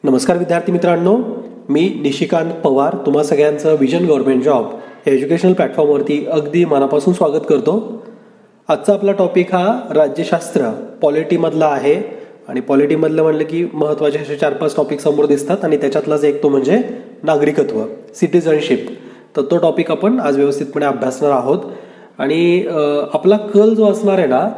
नमस्कार विद्यार्थी मित्रांनो, मी निशिकांत पवार तुम्हा सगळ्यांचं विजन गव्हर्नमेंट जॉब या एज्युकेशनल प्लॅटफॉर्मवरती अगदी मनापासून स्वागत करतो. आजचा आपला टॉपिक हा राज्यशास्त्र पॉलिटीमधला आहे आणि पॉलिटीमधलं म्हणलं की महत्त्वाचे असे 4-5 टॉपिक समोर दिसतात आणि त्याच्यातलाच एक तो म्हणजे नागरिकत्व, सिटिझनशिप. तर तो टॉपिक आपण आज व्यवस्थितपणे अभ्यासणार आहोत. आणि आपला कल जो असणार आहे ना,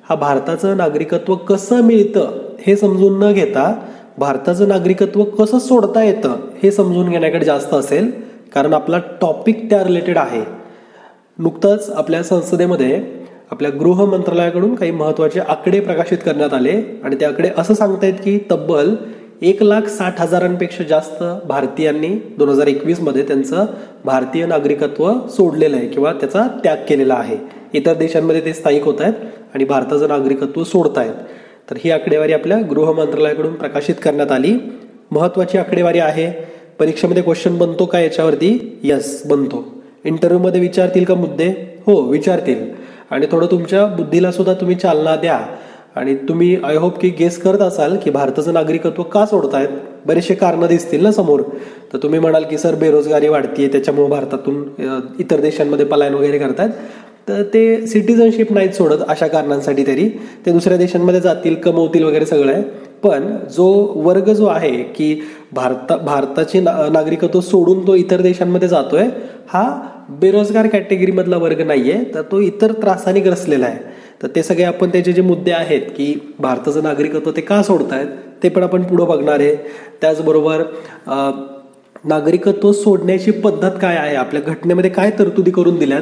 हा भारताचं नागरिकत्व कसं मिळतं हे समजून न घेता भारताचं नागरिकत्व कसं सोडता येतं हे समजून घेण्याकडे जास्त असेल, कारण आपला टॉपिक त्या रिलेटेड आहे. नुकतंच आपल्या संसदेमध्ये आपल्या गृह मंत्रालयाकडून काही महत्त्वाचे आकडे प्रकाशित करण्यात आले आणि ते आकडे असं सांगतायत की तब्बल 1,60,000पेक्षा जास्त भारतीयांनी 2021 मध्ये त्यांचं भारतीय नागरिकत्व सोडलेलं आहे किंवा त्याचा त्याग केलेला आहे. इतर देशांमध्ये ते स्थायिक होत आहेत आणि भारताचं नागरिकत्व सोडतायत. तर ही आकडेवारी आपल्या गृह मंत्रालयाकडून प्रकाशित करण्यात आली. महत्वाची आकडेवारी आहे. परीक्षेमध्ये क्वेश्चन बनतो का याच्यावरती? यस, बनतो. इंटरव्ह्यूमध्ये विचारतील का मुद्दे? हो, विचारतील. आणि थोडं तुमच्या बुद्धीला सुद्धा तुम्ही चालना द्या. आणि तुम्ही आय होप की गेस करत असाल की भारताचं नागरिकत्व का सोडतायत. बरेचसे कारणं दिसतील ना समोर. तर तुम्ही म्हणाल की सर बेरोजगारी वाढतीये त्याच्यामुळे भारतातून इतर देशांमध्ये पलायन वगैरे करतात. तर ते सिटिझनशिप नाहीत सोडत अशा कारणांसाठी, तरी ते दुसऱ्या देशांमध्ये जातील, कमवतील वगैरे सगळं आहे. पण जो वर्ग जो आहे की भारताचे नागरिकत्व सोडून तो इतर देशांमध्ये जातोय, हा बेरोजगार कॅटेगरीमधला वर्ग नाहीये, तर तो इतर त्रासाने ग्रसलेला आहे. तर ते सगळे आपण त्याचे जे मुद्दे आहेत की भारताचं नागरिकत्व ते का सोडतायत ते पण आपण पुढं बघणार आहे. त्याचबरोबर नागरिकत्व सोडण्याची पद्धत काय आहे, आपल्या घटनेमध्ये काय तरतुदी करून दिल्यात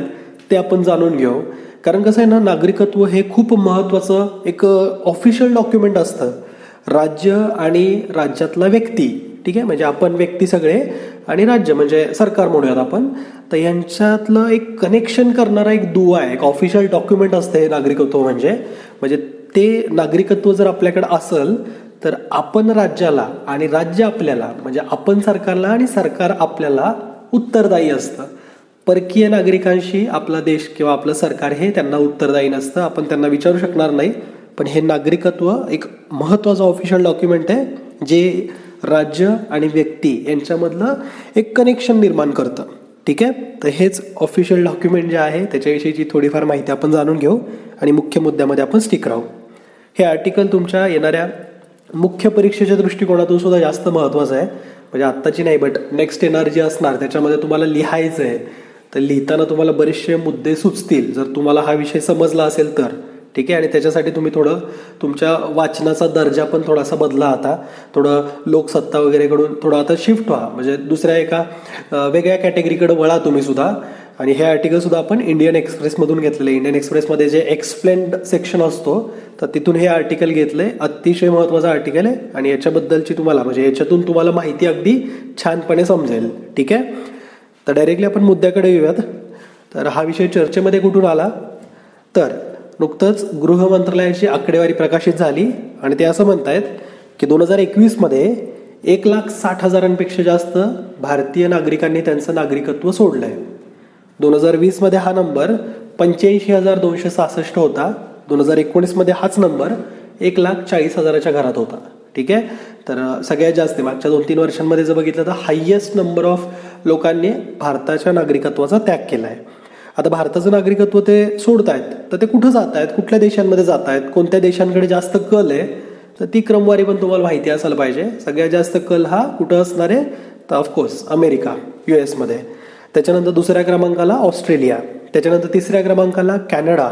ते आपण जाणून घेऊ. कारण कसं आहे ना, नागरिकत्व हे खूप महत्वाचं एक ऑफिशियल डॉक्युमेंट असतं. राज्य आणि राज्यातला व्यक्ती, ठीक आहे, म्हणजे आपण व्यक्ती सगळे आणि राज्य म्हणजे सरकार म्हणूयात आपण, तर यांच्यातलं एक कनेक्शन करणारा एक दुवा आहे, एक ऑफिशियल डॉक्युमेंट असतं हे नागरिकत्व. म्हणजे ते नागरिकत्व जर आपल्याकडे असेल तर आपण राज्याला आणि राज्य आपल्याला, म्हणजे आपण सरकारला आणि सरकार आपल्याला उत्तरदायी असतं. परकीय नागरिकांशी आपला देश किंवा आपलं सरकार हे त्यांना उत्तरदायी नसतं, आपण त्यांना विचारू शकणार नाही. पण हे नागरिकत्व एक महत्त्वाचं ऑफिशियल डॉक्युमेंट आहे जे राज्य आणि व्यक्ती यांच्यामधलं एक कनेक्शन निर्माण करतं. ठीक आहे, तर हेच ऑफिशियल डॉक्युमेंट जे आहे त्याच्याविषयीची थोडीफार माहिती आपण जाणून घेऊ आणि मुख्य मुद्द्यामध्ये आपण स्टिक राहू. हे आर्टिकल तुमच्या येणाऱ्या मुख्य परीक्षेच्या दृष्टिकोनातून सुद्धा जास्त महत्त्वाचं आहे. म्हणजे आत्ताची नाही, बट नेक्स्ट येणार जी असणार त्याच्यामध्ये तुम्हाला लिहायचं आहे. तर लिहिताना तुम्हाला बरेचसे मुद्दे सुचतील जर तुम्हाला हा विषय समजला असेल तर. ठीक आहे, आणि त्याच्यासाठी तुम्ही थोडं तुमच्या वाचनाचा दर्जा पण थोडासा बदला. आता थोडं लोकसत्ता वगैरेकडून थोडं आता शिफ्ट व्हा, म्हणजे दुसऱ्या एका वेगळ्या कॅटेगरीकडे वळा तुम्ही सुद्धा. आणि हे आर्टिकल सुद्धा आपण इंडियन एक्सप्रेसमधून घेतलेलं आहे. इंडियन एक्सप्रेसमध्ये जे एक्सप्लेन्ड सेक्शन असतो तर तिथून हे आर्टिकल घेतलंय. अतिशय महत्त्वाचं आर्टिकल आहे आणि याच्याबद्दलची तुम्हाला म्हणजे याच्यातून तुम्हाला माहिती अगदी छानपणे समजेल. ठीक आहे, तर डायरेक्टली आपण मुद्द्याकडे येऊयात. तर हा विषय चर्चेमध्ये कुठून आला, तर नुकतंच गृह मंत्रालयाची आकडेवारी प्रकाशित झाली आणि ते असं म्हणतायत की 2021 मध्ये 1,60,000पेक्षा जास्त भारतीय नागरिकांनी त्यांचं नागरिकत्व सोडलंय. 2020 मध्ये हा नंबर 85,266 होता. 2019 मध्ये हाच नंबर 1,40,000च्या घरात होता. ठीक आहे, तर सगळ्यात जास्त मागच्या 2-3 वर्षांमध्ये जर बघितलं तर हायेस्ट नंबर ऑफ लोकांनी भारताच्या नागरिकत्वाचा त्याग केलाय. आता भारताचं नागरिकत्व ते सोडतायत, तर ते कुठं जात आहेत, कुठल्या देशांमध्ये जात आहेत, कोणत्या देशांकडे जास्त कल आहे, तर ती क्रमवारी पण तुम्हाला माहिती असायला पाहिजे. सगळ्यात जास्त कल हा कुठं असणार आहे, तर ऑफकोर्स अमेरिका, US मध्ये. त्याच्यानंतर दुसऱ्या क्रमांकाला ऑस्ट्रेलिया, त्याच्यानंतर तिसऱ्या क्रमांकाला कॅनडा,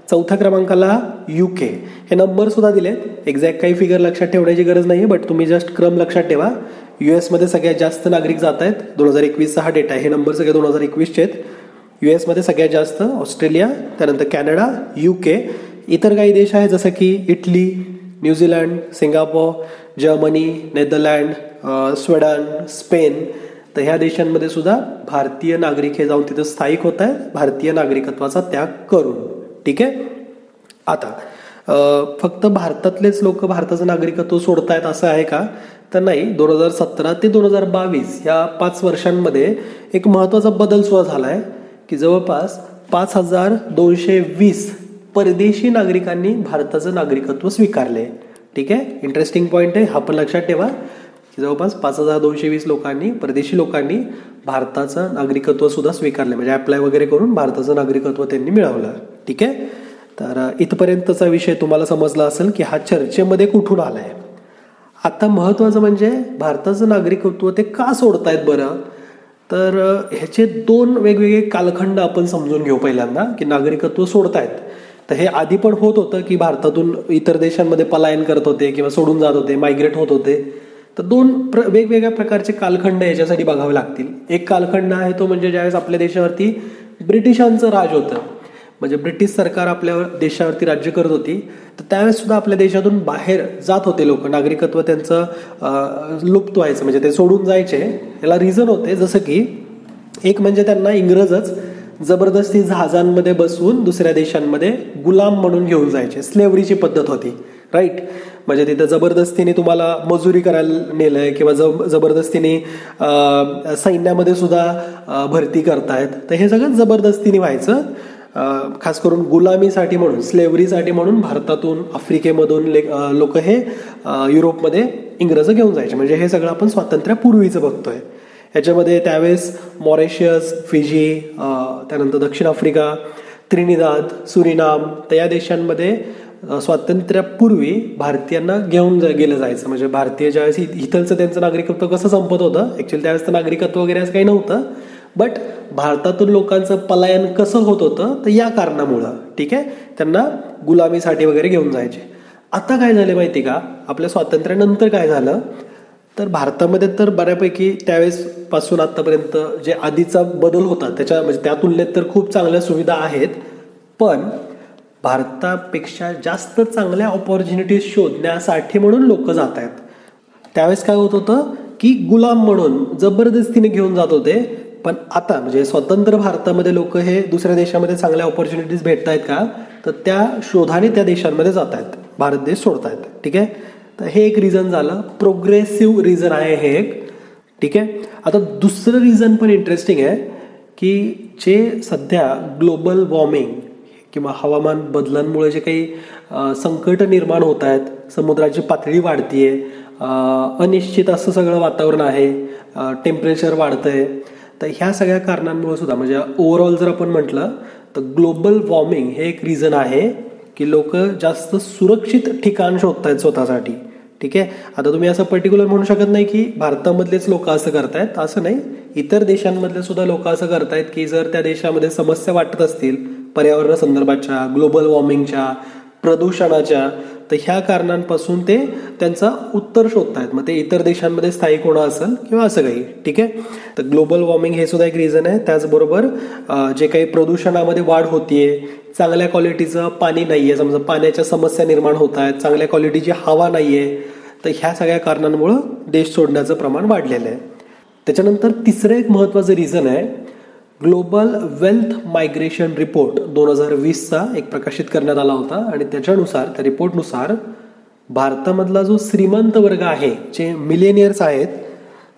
चौथ्या क्रमांकाला UK. हे नंबर सुद्धा दिलेत. एक्झॅक्ट काही फिगर लक्षात ठेवण्याची गरज नाही, बट तुम्ही जस्ट क्रम लक्षात ठेवा. US मध्ये सगळ्यात जास्त नागरिक जात आहेत. 2021चा हा डेटा आहे. हे नंबर सगळे 2021चे आहेत. US मध्ये सगळ्यात जास्त ऑस्ट्रेलिया, त्यानंतर कॅनडा, UK. इतर काही देश आहेत जसं की Italy, New Zealand, Singapore, Germany, Netherland, Sweden, Spain. तर ह्या देशांमध्ये सुद्धा भारतीय नागरिक हे जाऊन तिथं स्थायिक होत आहेत भारतीय नागरिकत्वाचा त्याग करून. ठीक आहे, आता फक्त भारतातलेच लोक भारताचं नागरिकत्व सोडतायत असं आहे का, तर नाही. 2017 ते 2022 या 5 वर्षांमध्ये एक महत्त्वाचा बदल सुद्धा झाला आहे की जवळपास 5,220 परदेशी नागरिकांनी भारताचं नागरिकत्व स्वीकारले. ठीक आहे, इंटरेस्टिंग पॉईंट आहे, हा पण लक्षात ठेवा. की जवळपास 5,220 लोकांनी, परदेशी लोकांनी भारताचं नागरिकत्व सुद्धा स्वीकारलं, म्हणजे अप्लाय वगैरे करून भारताचं नागरिकत्व त्यांनी मिळवलं. ठीक आहे, तर इथपर्यंतचा विषय तुम्हाला समजला असेल की हा चर्चेमध्ये कुठून आलाय. आता महत्त्वाचं म्हणजे भारताचं नागरिकत्व ते का सोडतायत बरं, तर ह्याचे 2 वेगवेगळे कालखंड आपण समजून घेऊ. पहिल्यांदा की नागरिकत्व सोडतायत, तर हे आधी पण होत होतं की भारतातून इतर देशांमध्ये पलायन करत होते किंवा सोडून जात होते, मायग्रेट होत होते. तर 2 वेगवेगळ्या प्रकारचे कालखंड याच्यासाठी बघावे लागतील. एक कालखंड आहे तो म्हणजे ज्यावेळेस आपल्या देशावरती ब्रिटिशांचं राज होतं, म्हणजे ब्रिटिश सरकार आपल्या देशावरती राज्य करत होती, तर त्यावेळेस सुद्धा आपल्या देशातून बाहेर जात होते लोक, नागरिकत्व त्यांचं लुप्त व्हायचं, म्हणजे ते सोडून जायचे. याला रिझन होते, जसं की एक म्हणजे त्यांना इंग्रजच जबरदस्ती जहाजांमध्ये बसवून दुसऱ्या देशांमध्ये गुलाम म्हणून घेऊन जायचे. स्लेव्हरीची पद्धत होती, राईट. म्हणजे तिथं जबरदस्तीने तुम्हाला मजुरी करायला नेलंय किंवा जबरदस्तीने सैन्यामध्ये सुद्धा भरती करतायत, तर हे सगळं जबरदस्तीने व्हायचं. खास करून गुलामीसाठी म्हणून, स्लेव्हरीसाठी म्हणून भारतातून, आफ्रिकेमधून लोक हे युरोपमध्ये इंग्रज घेऊन जायचे. म्हणजे हे सगळं आपण स्वातंत्र्यापूर्वीचं बघतोय. ह्याच्यामध्ये त्यावेळेस मॉरिशस, फिजी, त्यानंतर दक्षिण आफ्रिका, त्रिनिदाद, सुरिनाम, तर या देशांमध्ये स्वातंत्र्यापूर्वी भारतीयांना घेऊन गेलं जायचं. म्हणजे भारतीय ज्यावेळेस इथलचं त्यांचं नागरिकत्व कसं संपत होतं, ऍक्च्युअली त्यावेळेस तर नागरिकत्व वगैरे असं काही नव्हतं, बट भारतातून लोकांचं पलायन कसं होत होतं, तर या कारणामुळं, ठीक आहे, त्यांना गुलामीसाठी वगैरे घेऊन जायचे. आता काय झालं माहिती का, आपल्या स्वातंत्र्यानंतर काय झालं, तर भारतामध्ये तर बऱ्यापैकी त्यावेळेस पासून आतापर्यंत जे आधीचा बदल होता त्याच्या म्हणजे त्या तुलनेत तर खूप चांगल्या सुविधा आहेत, पण भारतापेक्षा जास्त चांगल्या ऑपॉर्च्युनिटीज शोधण्यासाठी म्हणून लोक जात आहेत. त्यावेळेस काय होत होतं की गुलाम म्हणून जबरदस्तीने घेऊन जात होते, पण आता म्हणजे स्वतंत्र भारतामध्ये लोक हे दुसऱ्या देशामध्ये चांगल्या ऑपॉर्च्युनिटीज भेटतायत का, तर त्या शोधाने त्या देशांमध्ये जात आहेत, भारत देश सोडतायत. ठीक आहे, तर हे एक रिझन झालं, प्रोग्रेसिव्ह रिझन आहे हे एक. ठीक आहे, आता दुसरं रिझन पण इंटरेस्टिंग आहे की जे सध्या ग्लोबल वॉर्मिंग किंवा हवामान बदलांमुळे जे काही संकट निर्माण होत आहेत, समुद्राची पातळी वाढतीये, अनिश्चित असं सगळं वातावरण आहे, टेम्परेचर वाढतंय, तर ह्या सगळ्या कारणांमुळे सुद्धा म्हणजे ओव्हरऑल जर आपण म्हटलं तर ग्लोबल वॉर्मिंग हे एक रिझन आहे की लोक जास्त सुरक्षित ठिकाण शोधतायत स्वतःसाठी. ठीक आहे, आता तुम्ही असं पर्टिक्युलर म्हणू शकत नाही की भारतामधलेच लोक असं करतायत, असं नाही, इतर देशांमधले सुद्धा लोक असं करतायत की जर त्या देशामध्ये समस्या वाटत असतील पर्यावरण संदर्भाच्या, ग्लोबल वॉर्मिंगच्या, प्रदूषणाच्या, तर ह्या कारणांपासून ते त्यांचा उत्तर शोधतायत. मग ते इतर देशांमध्ये स्थायिक होणं असेल किंवा असं काही. ठीक आहे, तर ग्लोबल वॉर्मिंग हे सुद्धा एक रिझन आहे. त्याचबरोबर जे काही प्रदूषणामध्ये वाढ होतीये, चांगल्या क्वालिटीचं पाणी नाहीये, समजा पाण्याच्या समस्या निर्माण होत आहेत, चांगल्या क्वालिटीची हवा नाहीये, तर ह्या सगळ्या कारणांमुळं देश सोडण्याचं प्रमाण वाढलेलं आहे. त्याच्यानंतर तिसरं एक महत्त्वाचं रिझन आहे, ग्लोबल वेल्थ मायग्रेशन रिपोर्ट 2020चा एक प्रकाशित करण्यात आला होता, आणि त्याच्यानुसार, त्या रिपोर्टनुसार भारतामधला जो श्रीमंत वर्ग आहे, जे मिलेनियर्स आहेत,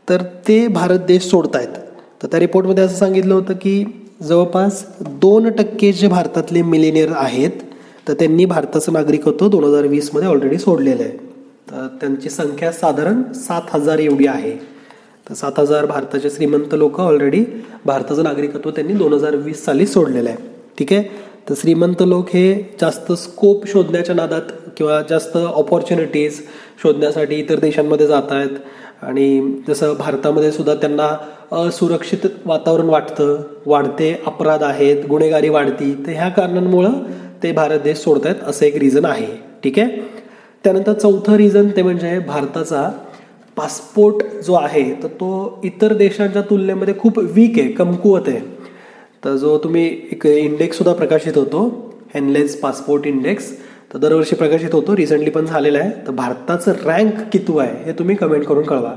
तर ते भारत देश सोडतायत. तर त्या रिपोर्टमध्ये असं सांगितलं होतं की जवळपास 2% जे भारतातले मिलेनियर आहेत, तर त्यांनी भारताचं नागरिकत्व 2020 ऑलरेडी सोडलेलं आहे. तर त्यांची संख्या साधारण 7,000 एवढी आहे. तर 7,000 भारताचे श्रीमंत लोक ऑलरेडी भारताचं नागरिकत्व त्यांनी 2020 साली सोडलेलं आहे. ठीक आहे, तर श्रीमंत लोक हे जास्त स्कोप शोधण्याच्या नादात किंवा जास्त ऑपॉर्च्युनिटीज शोधण्यासाठी इतर देशांमध्ये जात आहेत, आणि जसं भारतामध्ये सुद्धा त्यांना असुरक्षित वातावरण वाटतं, वाढते अपराध आहेत, गुन्हेगारी वाढती, तर ह्या कारणांमुळं ते भारत देश सोडतायत, असं एक रिझन आहे. ठीक आहे, त्यानंतर चौथं रिझन ते म्हणजे भारताचा पासपोर्ट जो आहे, तर तो इतर देशांच्या तुलनेमध्ये खूप वीक आहे, कमकुवत आहे. तर जो तुम्ही एक इंडेक्स सुद्धा प्रकाशित होतो, हेनलेज पासपोर्ट इंडेक्स, तर दरवर्षी प्रकाशित होतो, रिसेंटली पण झालेला आहे. तर भारताचं रँक कितवं आहे हे तुम्ही कमेंट करून कळवा.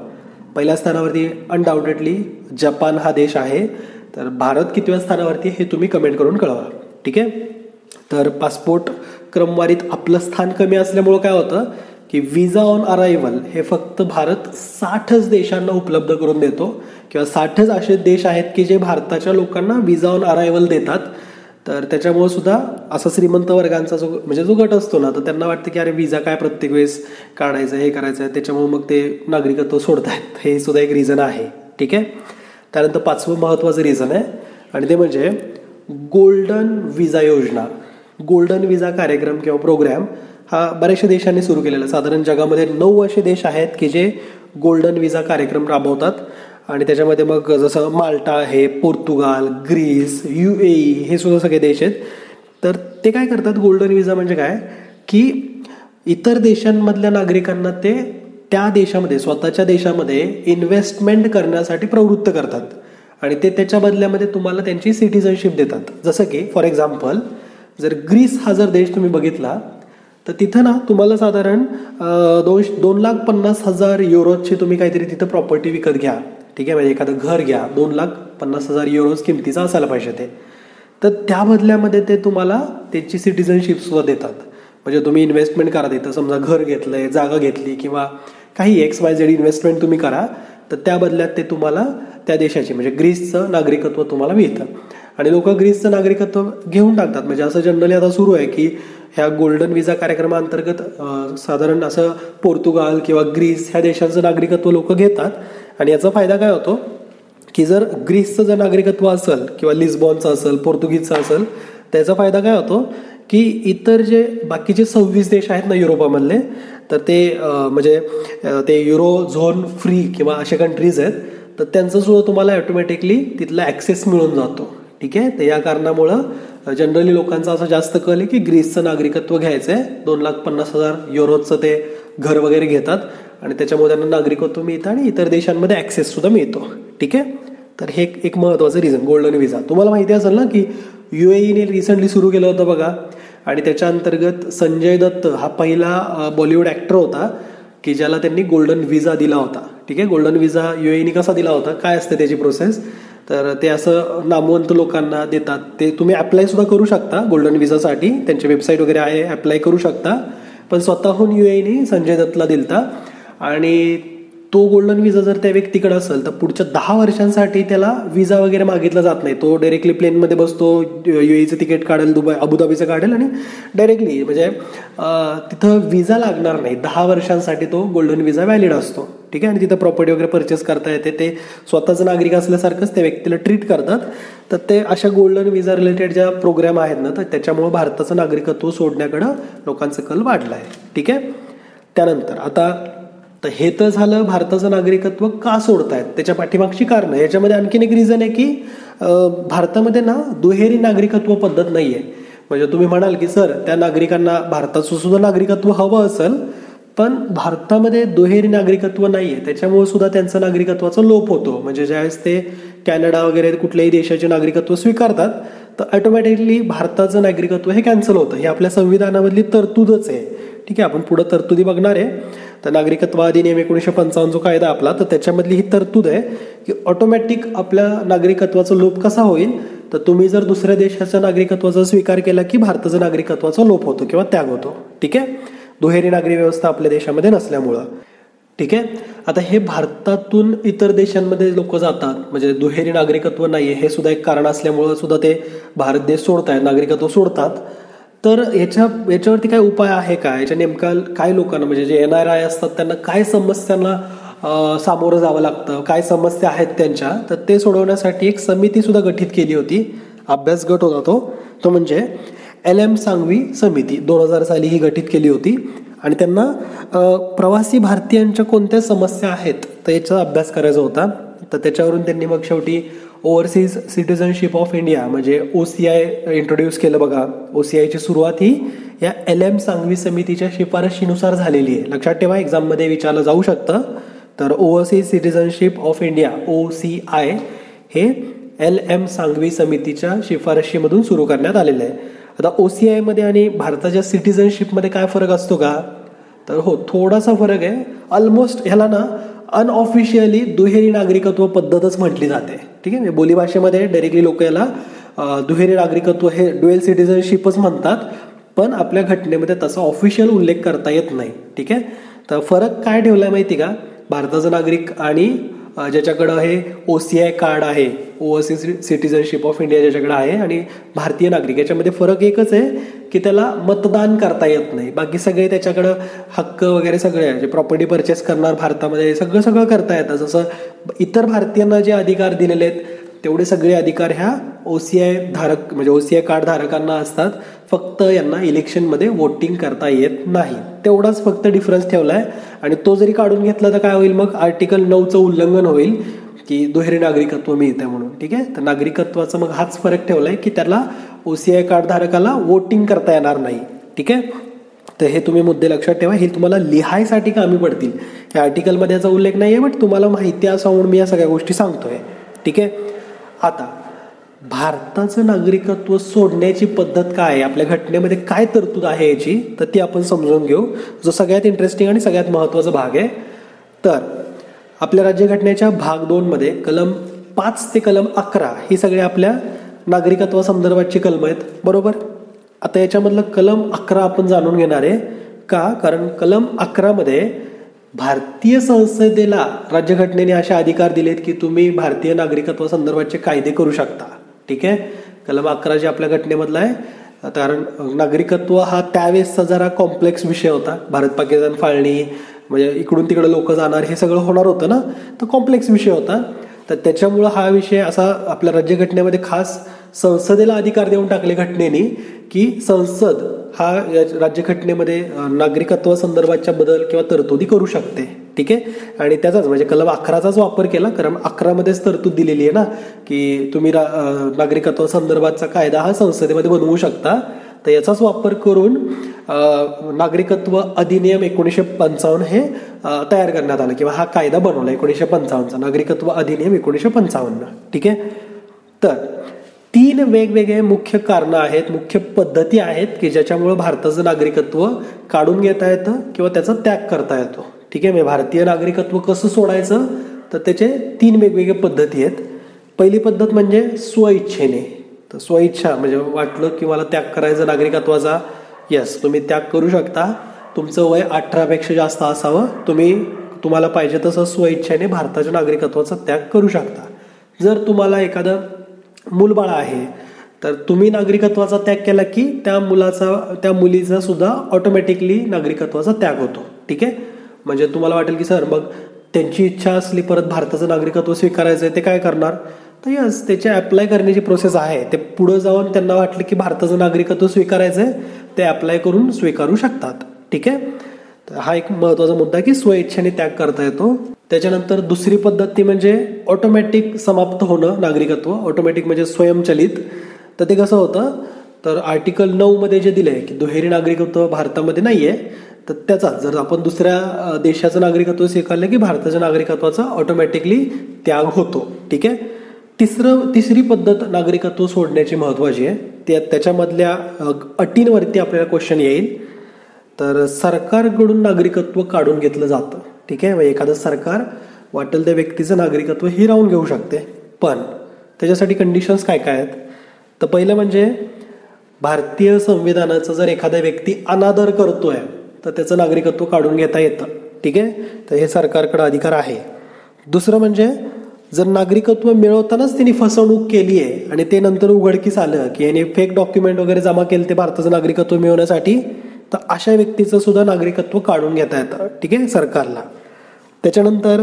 पहिल्या स्थानावरती अनडाऊटेडली जपान हा देश आहे, तर भारत कितव्या स्थानावरती हे तुम्ही कमेंट करून कळवा. ठीक आहे, तर पासपोर्ट क्रमवारीत आपलं स्थान कमी असल्यामुळं काय होतं की विजा ऑन अरायव्हल हे फक्त भारत 60च देशांना उपलब्ध करून देतो, किंवा 60च असे देश आहेत की जे भारताच्या लोकांना विजा ऑन अरायव्हल देतात. तर त्याच्यामुळे सुद्धा असा श्रीमंत वर्गांचा जो गट असतो ना, तर त्यांना वाटतं की अरे व्हिसा काय प्रत्येक वेळेस काढायचं, हे करायचं आहे, त्याच्यामुळे मग ते नागरिकत्व सोडतायत. हे सुद्धा एक रिझन आहे. ठीक आहे. त्यानंतर 5वं महत्त्वाचं रिझन आहे आणि ते म्हणजे गोल्डन व्हिसा योजना. गोल्डन व्हिसा कार्यक्रम किंवा प्रोग्राम हा बऱ्याचशा देशांनी सुरू केलेला. साधारण जगामध्ये 9 असे देश आहेत की जे गोल्डन व्हिसा कार्यक्रम राबवतात. आणि त्याच्यामध्ये मग जसं माल्टा आहे, पोर्तुगाल, ग्रीस, UAE हे सुद्धा सगळे देश आहेत. तर ते काय करतात, गोल्डन व्हिसा म्हणजे काय की इतर देशांमधल्या नागरिकांना ते त्या देशामध्ये, स्वतःच्या देशामध्ये इन्व्हेस्टमेंट करण्यासाठी प्रवृत्त करतात आणि ते त्याच्या बदल्यामध्ये तुम्हाला त्यांची सिटिझनशिप देतात. जसं की फॉर एक्झाम्पल जर ग्रीस हा जर देश तुम्ही बघितला तर तिथं ना तुम्हाला साधारण 2,50,000 युरोजची तुम्ही काहीतरी तिथं प्रॉपर्टी विकत घ्या. ठीक आहे. म्हणजे एखादं घर घ्या, 2,50,000 युरोज किमतीचं असायला पाहिजे ते. तर त्या बदल्यामध्ये ते तुम्हाला त्याची सिटिझनशिप सुद्धा देतात. म्हणजे तुम्ही इन्व्हेस्टमेंट करा तिथं, समजा घर घेतलंय, जागा घेतली किंवा काही XYZ इन्व्हेस्टमेंट तुम्ही करा, तर त्या बदल्यात ते तुम्हाला त्या देशाची म्हणजे ग्रीसचं नागरिकत्व तुम्हाला मिळतं. आणि लोक ग्रीसचं नागरिकत्व घेऊन टाकतात. म्हणजे असं जनरली आता सुरू आहे की ह्या गोल्डन व्हिसा कार्यक्रमाअंतर्गत साधारण असं पोर्तुगाल किंवा ग्रीस ह्या देशांचं नागरिकत्व लोक घेतात. आणि याचा फायदा काय होतो की जर ग्रीसचं जर नागरिकत्व असेल किंवा लिस्बॉनचं असेल, पोर्तुगीजचं असेल, त्याचा फायदा काय होतो की इतर जे बाकीचे 26 देश आहेत ना युरोपामधले, तर ते म्हणजे ते युरो झोन फ्री किंवा असे कंट्रीज आहेत, तर त्यांचं सुद्धा तुम्हाला ऑटोमॅटिकली तिथला ॲक्सेस मिळून जातो. ठीक आहे. तर या कारणामुळं जनरली लोकांचा असं जास्त कल आहे की ग्रीसचं नागरिकत्व घ्यायचं आहे. 2,50,000 युरोजचं ते घर वगैरे घेतात आणि त्याच्यामुळे त्यांना नागरिकत्व मिळतं आणि इतर देशांमध्ये ॲक्सेस सुद्धा मिळतो. ठीक आहे. तर हे एक महत्त्वाचं रिझन गोल्डन व्हिसा. तुम्हाला माहिती असेल ना की UAEने रिसेंटली सुरू केलं होतं बघा. आणि त्याच्या अंतर्गत संजय दत्त हा पहिला बॉलिवूड ॲक्टर होता की ज्याला त्यांनी गोल्डन व्हिसा दिला होता. ठीक आहे. गोल्डन व्हिसा UAEने कसा दिला होता, काय असते त्याची प्रोसेस, तर ते असं नामवंत लोकांना देतात. ते तुम्ही अप्लाय सुद्धा करू शकता गोल्डन व्हिसासाठी, त्यांची वेबसाईट वगैरे आहे, अप्लाय करू शकता. पण स्वतःहून UAEने संजय दत्तला दिलता आणि तो गोल्डन व्हिसा जर त्या व्यक्तीकडे असेल तर पुढच्या 10 वर्षांसाठी त्याला व्हिसा वगैरे मागितला जात नाही. तो डायरेक्टली प्लेनमध्ये बसतो, UAEचं तिकीट काढेल, अबुधाबीचं काढेल आणि डायरेक्टली म्हणजे तिथं व्हिसा लागणार नाही. 10 वर्षांसाठी तो गोल्डन व्हिसा व्हॅलिड असतो. ठीक आहे. आणि तिथं प्रॉपर्टी वगैरे परचेस करता येते. ते स्वतःचं नागरिक असल्यासारखंच त्या व्यक्तीला ट्रीट करतात. तर ते अशा गोल्डन व्हिसा रिलेटेड ज्या प्रोग्राम आहेत ना, तर त्याच्यामुळे भारताचं नागरिकत्व सोडण्याकडं लोकांचं कल वाढला आहे. ठीक आहे. त्यानंतर आता तर हे तर झालं भारताचं नागरिकत्व का सोडतायत त्याच्या पाठीमागची कारणं. याच्यामध्ये आणखीन एक रिझन आहे की भारतामध्ये ना दुहेरी नागरिकत्व पद्धत नाही आहे. म्हणजे तुम्ही म्हणाल की सर त्या नागरिकांना भारताचं सुद्धा नागरिकत्व हवं असेल, पण भारतामध्ये दुहेरी नागरिकत्व नाही आहे, त्याच्यामुळे सुद्धा त्यांचं नागरिकत्वाचा लोप होतो. म्हणजे ज्यावेळेस ते कॅनडा वगैरे कुठल्याही देशाचे नागरिकत्व स्वीकारतात तर ऑटोमॅटिकली भारताचं नागरिकत्व हे कॅन्सल होतं. हे आपल्या संविधानामधली तरतूदच आहे. ठीक आहे. आपण पुढे तरतुदी बघणार आहे. तर नागरिकत्व अधिनियम 1955 जो कायदा आपला, तर त्याच्यामधली ही तरतूद आहे की ऑटोमॅटिक आपल्या नागरिकत्वाचा लोप कसा होईल, तर तुम्ही जर दुसऱ्या देशाच्या नागरिकत्वाचा स्वीकार केला की भारताचं नागरिकत्वाचा लोप होतो किंवा त्याग होतो. ठीक आहे. दुहेरी नागरी व्यवस्था आपल्या देशामध्ये नसल्यामुळं. ठीक आहे. आता हे भारतातून इतर देशांमध्ये लोक जातात, म्हणजे दुहेरी नागरिकत्व नाही आहे हे सुद्धा एक कारण असल्यामुळं सुद्धा ते भारत देश सोडतायत, नागरिकत्व सोडतात. तर याच्यावरती काय उपाय आहे का, याच्या नेमका काय लोकांना म्हणजे जे NRI असतात त्यांना काय समस्यांना सामोरं जावं लागतं, काय समस्या आहेत त्यांच्या, तर ते सोडवण्यासाठी एक समिती सुद्धा गठीत केली होती. अभ्यास गट होता तो म्हणजे LM सांघवी समिती 2000 साली ही गठीत केली होती. आणि त्यांना प्रवासी भारतीयांच्या कोणत्या समस्या आहेत तर याचा अभ्यास करायचा होता. तर त्याच्यावरून त्यांनी मग शेवटी ओव्हरसीज सिटिझनशिप ऑफ इंडिया म्हणजे OCI इंट्रोड्यूस केलं बघा. OCIची सुरुवात ही या LM सांघवी समितीच्या शिफारशीनुसार झालेली आहे. लक्षात ठेवा, एक्झाममध्ये विचारलं जाऊ शकतं. तर overseas citizenship of India OCI हे LM सांघवी समितीच्या शिफारशीमधून सुरू करण्यात आलेलं आहे. आता OCI मध्ये आणि भारताच्या सिटिझनशिपमध्ये काय फरक असतो का, तर हो थोडासा फरक आहे. ऑलमोस्ट ह्याला ना अनऑफिशियली दुहेरी नागरिकत्व पद्धतच म्हटली जाते. ठीक आहे. बोलीभाषेमध्ये डायरेक्टली लोक याला दुहेरी नागरिकत्व हे ड्युएल सिटिझनशिपच म्हणतात, पण आपल्या घटनेमध्ये तसा ऑफिशियल उल्लेख करता येत नाही. ठीक आहे. तर फरक काय ठेवलाय माहिती का, भारताचा नागरिक आणि ज्याच्याकडं हे OCI कार्ड आहे, ओव्हरसीज सिटिझनशिप ऑफ इंडिया ज्याच्याकडे आहे, आणि भारतीय नागरिक, याच्यामध्ये फरक एकच आहे की त्याला मतदान करता येत नाही. बाकी सगळे त्याच्याकडं हक्क वगैरे सगळे आहे, जे प्रॉपर्टी परचेस करणार भारतामध्ये सगळं करता येतं. जसं इतर भारतीयांना जे अधिकार दिलेले आहेत तेवढे सगळे अधिकार ह्या OCI धारक म्हणजे OCI कार्ड धारकांना असतात. फक्त यांना इलेक्शनमध्ये वोटिंग करता येत नाही, तेवढाच फक्त डिफरन्स ठेवलाय. आणि तो जरी काढून घेतला तर काय होईल, मग आर्टिकल 9चं उल्लंघन होईल की दुहेरी नागरिकत्व मिळते म्हणून. ठीक आहे, तर नागरिकत्वाचा मग हाच फरक ठेवलाय की त्याला OCI कार्ड धारकाला वोटिंग करता येणार नाही. ठीक आहे, तर हे तुम्ही मुद्दे लक्षात ठेवा, हे तुम्हाला लिहायसाठी कामी पडतील. या आर्टिकलमध्ये याचा उल्लेख नाही आहे, बट तुम्हाला माहिती असावं म्हणून मी या सगळ्या गोष्टी सांगतोय. ठीक आहे, आता भारताचं नागरिकत्व सोडण्याची पद्धत काय आहे, आपल्या घटनेमध्ये काय तरतूद आहे याची, तर ती आपण समजून घेऊ, जो सगळ्यात इंटरेस्टिंग आणि सगळ्यात महत्त्वाचा भाग आहे. तर आपल्या राज्यघटनेच्या भाग 2 मध्ये कलम 5 ते कलम 11 ही सगळे आपल्या नागरिकत्वासंदर्भातची कलम आहेत, बरोबर. आता याच्यामधलं कलम 11 आपण जाणून घेणार आहे. का? कारण कलम 11 मध्ये भारतीय संसदेला राज्यघटनेने असे अधिकार दिलेत की तुम्ही भारतीय नागरिकत्वासंदर्भातचे कायदे करू शकता. ठीक आहे, कलम 11 जे आपल्या घटनेमधला आहे, कारण नागरिकत्व हा त्यावेळेसचा जरा कॉम्प्लेक्स विषय होता. भारत पाकिस्तान फाळणी, म्हणजे इकडून तिकडे लोक जाणार, हे सगळं होणार होतं ना, तर कॉम्प्लेक्स विषय होता. तर त्याच्यामुळं हा विषय असा आपल्या राज्यघटनेमध्ये खास संसदेला अधिकार देऊन टाकले घटनेने की संसद हा राज्यघटनेमध्ये नागरिकत्व संदर्भाच्या बदल किंवा तरतुदी करू शकते. ठीक आहे, आणि त्याचाच म्हणजे कलम 11चाच वापर केला. कलम 11 मध्येच तरतूद दिलेली आहे ना की तुम्ही नागरिकत्व संदर्भाचा कायदा हा संसदेमध्ये बनवू शकता. तर याचाच वापर करून नागरिकत्व अधिनियम 1955 हे तयार करण्यात आलं किंवा हा कायदा बनवला 1955चा नागरिकत्व अधिनियम 1955. ठीक आहे, तर 3 वेगवेगळे मुख्य कारणं आहेत, मुख्य पद्धती आहेत की ज्याच्यामुळे भारताचं नागरिकत्व काढून घेता येतं किंवा त्याचा त्याग करता येतो. ठीक आहे, म्हणजे भारतीय नागरिकत्व कसं सोडायचं, तर त्याचे 3 वेगवेगळे पद्धती आहेत. पहिली पद्धत म्हणजे स्वइच्छेने. तर स्वइच्छा म्हणजे वाटलं की मला त्याग करायचा नागरिकत्वाचा, यस, तुम्ही त्याग करू शकता. तुमचं वय 18 पेक्षा जास्त असावं, तुम्हाला पाहिजे तसं स्वइच्छेने भारताच्या नागरिकत्वाचा त्याग करू शकता. जर तुम्हाला एखादं मूलबाळ आहे तर तुम्ही नागरिकत्वाचा त्याग केला की त्या मुलीचा सुद्धा ऑटोमॅटिकली नागरिकत्वाचा त्याग होतो. ठीक आहे, म्हणजे तुम्हाला वाटेल की सर मग त्यांची इच्छा असली परत भारताचं नागरिकत्व स्वीकारायचं आहे, ते काय करणार, तर यस, त्याचे अप्लाय करण्याची प्रोसेस आहे. ते पुढे जाऊन त्यांना वाटलं की भारताचं नागरिकत्व स्वीकारायचं आहे, ते अप्लाय करून स्वीकारू शकतात. ठीक आहे, तर हा एक महत्त्वाचा मुद्दा की स्वइच्छेने त्याग करता येतो. त्याच्यानंतर दुसरी पद्धत ती म्हणजे ऑटोमॅटिक समाप्त होणं नागरिकत्व. ऑटोमॅटिक म्हणजे स्वयंचलित. तर ते कसं होतं, तर आर्टिकल 9 मध्ये जे दिलंय की दुहेरी नागरिकत्व भारतामध्ये नाहीये, तर त्याचा जर आपण दुसऱ्या देशाचं नागरिकत्व स्वीकारलं की भारताच्या नागरिकत्वाचा ऑटोमॅटिकली त्याग होतो. ठीक आहे, तिसरी पद्धत नागरिकत्व सोडण्याची महत्वाची आहे. त्याच्यामधल्या अटींवरती आपल्याला क्वेश्चन येईल. तर सरकारकडून नागरिकत्व काढून घेतलं जातं. ठीक आहे, एखादं सरकार वाटेल त्या व्यक्तीचं नागरिकत्व हिरावून घेऊ शकते, पण त्याच्यासाठी कंडिशन्स काय काय आहेत. तर पहिलं म्हणजे भारतीय संविधानाचा जर एखादा व्यक्ती अनादर करतोय तर त्याचं नागरिकत्व काढून घेता येतं. ठीक आहे, तर हे सरकारकडे अधिकार आहे. दुसरं म्हणजे जर नागरिकत्व मिळवतानाच त्यांनी फसवणूक केली आहे आणि ते नंतर उघडकीस आलं की यांनी फेक डॉक्युमेंट वगैरे जमा केले ते भारताचं नागरिकत्व मिळवण्यासाठी, तर अशा व्यक्तीचं सुद्धा नागरिकत्व काढून घेता येतं. ठीक आहे, सरकारला. त्याच्यानंतर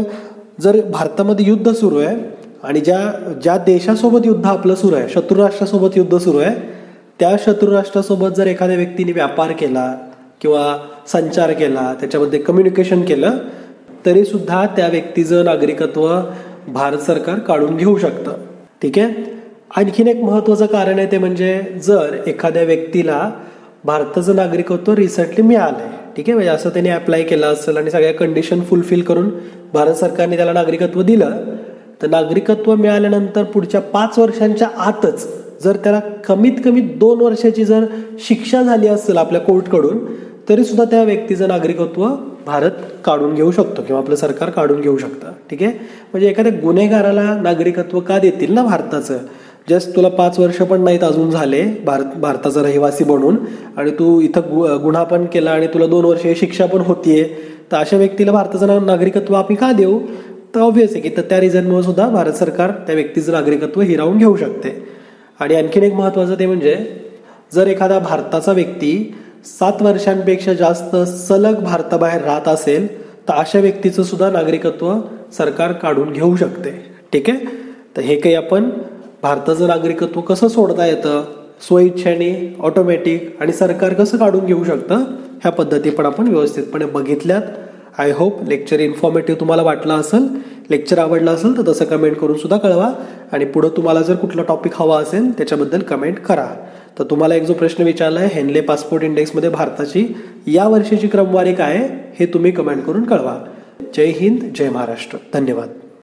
जर भारतामध्ये युद्ध सुरू आहे आणि ज्या देशासोबत युद्ध आपलं सुरू आहे, शत्रू राष्ट्रासोबत युद्ध सुरू आहे, त्या शत्रू राष्ट्रासोबत जर एखाद्या व्यक्तीने व्यापार केला किंवा संचार केला, त्याच्यामध्ये कम्युनिकेशन केलं, तरी सुद्धा त्या व्यक्तीचं नागरिकत्व भारत सरकार काढून घेऊ शकतं. ठीक आहे, आणखीन एक महत्वाचं कारण आहे ते म्हणजे जर एखाद्या व्यक्तीला भारताचं नागरिकत्व रिसेंटली मिळालंय, ठीक आहे, म्हणजे असं त्यांनी अप्लाय केलं असेल आणि सगळ्या कंडिशन फुलफिल करून भारत सरकारने त्याला नागरिकत्व दिलं, तर नागरिकत्व मिळाल्यानंतर पुढच्या 5 वर्षांच्या आतच जर त्याला कमीत कमी 2 वर्षाची जर शिक्षा झाली असेल आपल्या कोर्टकडून, तरी सुद्धा त्या व्यक्तीचं नागरिकत्व भारत काढून घेऊ शकतो किंवा आपलं सरकार काढून घेऊ शकतं. ठीक आहे, म्हणजे एखाद्या गुन्हेगाराला नागरिकत्व का देतील ना भारताचं, जस्ट तुला 5 वर्ष पण नाहीत अजून झाले भारताचा रहिवासी बनून आणि तू इथं गुन्हा पण केला आणि तुला 2 वर्ष शिक्षा पण होतीये, तर अशा व्यक्तीला भारताचं नागरिकत्व आम्ही का देऊ. तर ऑब्व्हियस आहे की त्या रिझनमुळे सुद्धा भारत सरकार त्या व्यक्तीचं नागरिकत्व हिरावून घेऊ शकते. आणि आणखीन एक महत्त्वाचं ते म्हणजे जर एखादा भारताचा व्यक्ती 7 वर्षांपेक्षा जास्त सलग भारताबाहेर राहत असेल तर अशा व्यक्तीचं सुद्धा नागरिकत्व सरकार काढून घेऊ शकते. ठीक आहे. तर हे काही आपण भारताचं नागरिकत्व कसं सोडता येतं, स्वइच्छेने, ऑटोमॅटिक आणि सरकार कसं काढून घेऊ शकतं, ह्या पद्धती पण आपण व्यवस्थितपणे बघितल्यात. आय होप लेक्चर इन्फॉर्मेटिव्ह तुम्हाला वाटलं असेल. लेक्चर आवडलं असेल तर तसं कमेंट करून सुद्धा कळवा. आणि पुढं तुम्हाला जर कुठला टॉपिक हवा असेल त्याच्याबद्दल कमेंट करा. तर तुम्हाला एक जो प्रश्न विचारला आहे हेनले पासपोर्ट इंडेक्समध्ये भारताची या वर्षीची क्रमवारी काय आहे हे तुम्ही कमेंट करून कळवा. जय हिंद, जय महाराष्ट्र. धन्यवाद.